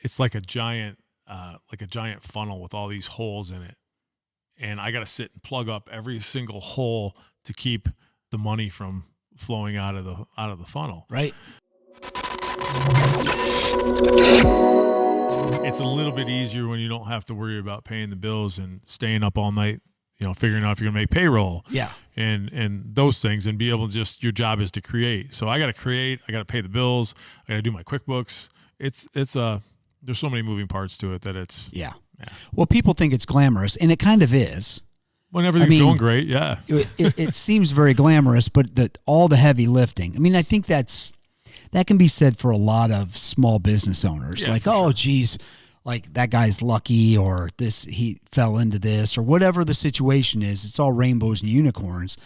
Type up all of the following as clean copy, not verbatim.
it's like a giant funnel with all these holes in it. And I got to sit and plug up every single hole to keep the money from flowing out of the funnel. Right. It's a little bit easier when you don't have to worry about paying the bills and staying up all night, figuring out if you're going to make payroll. Yeah. And those things, and be able to just, your job is to create. So I got to create, I got to pay the bills, I got to do my QuickBooks. There's so many moving parts to it that it's. Yeah. Well, people think it's glamorous, and it kind of is. When everything's going great, yeah. it seems very glamorous, but all the heavy lifting. I mean, I think that can be said for a lot of small business owners. Yeah, sure. Geez, like that guy's lucky, or he fell into this, or whatever the situation is. It's all rainbows and unicorns.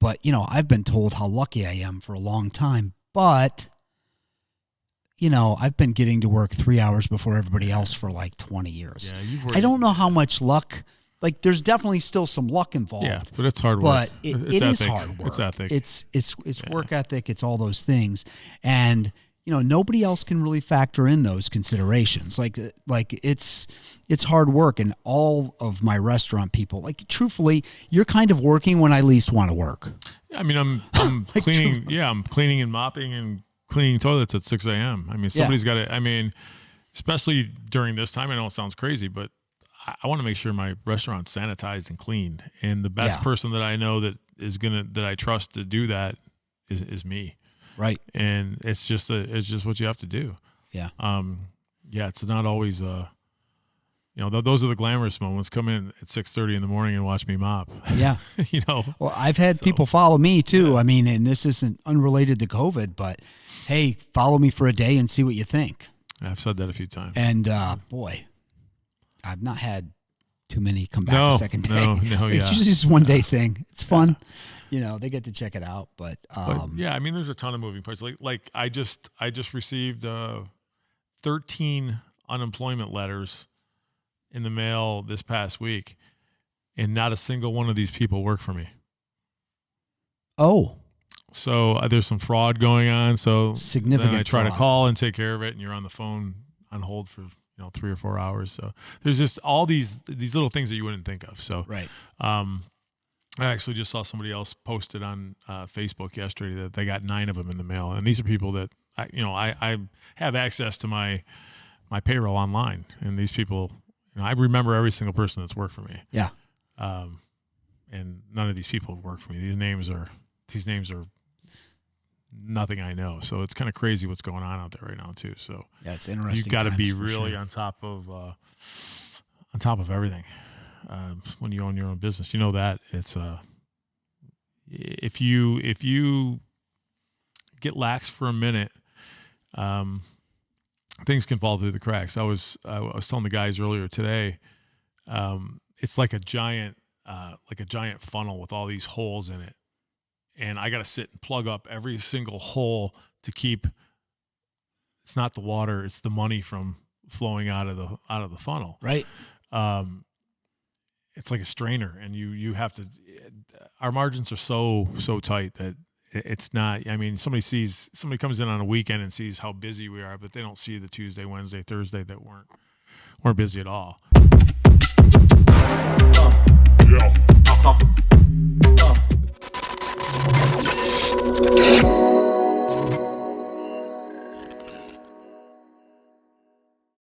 But, I've been told how lucky I am for a long time. But, I've been getting to work 3 hours before everybody else for like 20 years. Yeah, I don't know how much luck. Like, there's definitely still some luck involved. Yeah, but it's hard work. But it is hard work. It's ethic. It's work ethic. It's all those things. And, nobody else can really factor in those considerations. Like it's hard work. And all of my restaurant people, like, truthfully, you're kind of working when I least want to work. I mean, I'm like, cleaning. Yeah, I'm cleaning and mopping and cleaning toilets at 6 a.m. I mean, somebody's got to, especially during this time, I know it sounds crazy, but I want to make sure my restaurant's sanitized and cleaned. And the best person that I know that I trust to do that is me. Right. And it's just what you have to do. Yeah. It's not always, those are the glamorous moments. Come in at 6:30 in the morning and watch me mop. Yeah. Well, I've had people follow me too. Yeah. I mean, and this isn't unrelated to COVID, but hey, follow me for a day and see what you think. I've said that a few times. And boy, I've not had too many come back a second day. No, it's usually just one day thing. It's fun. They get to check it out. But there's a ton of moving parts. Like I just received 13 unemployment letters in the mail this past week, and not a single one of these people work for me. Oh. So there's some fraud going on. So significant. Then I try fraud. to call and take care of it, and you're on the phone on hold for 3 or 4 hours. So there's just all these little things that you wouldn't think of. So right. I actually just saw somebody else posted on Facebook yesterday that they got 9 of them in the mail, and these are people that I have access to my payroll online, and these people, I remember every single person that's worked for me. Yeah. And none of these people work for me. These names are nothing I know. So it's kind of crazy what's going on out there right now too. So yeah, it's interesting. You've got to be really on top of everything. When you own your own business, that it's if you get lax for a minute, things can fall through the cracks. I was telling the guys earlier today, it's like a giant funnel with all these holes in it, and I got to sit and plug up every single hole to keep. It's not the water; it's the money from flowing out of the funnel. Right. It's like a strainer, and you have to. Our margins are so tight that it's not. I mean, somebody comes in on a weekend and sees how busy we are, but they don't see the Tuesday, Wednesday, Thursday that weren't busy at all.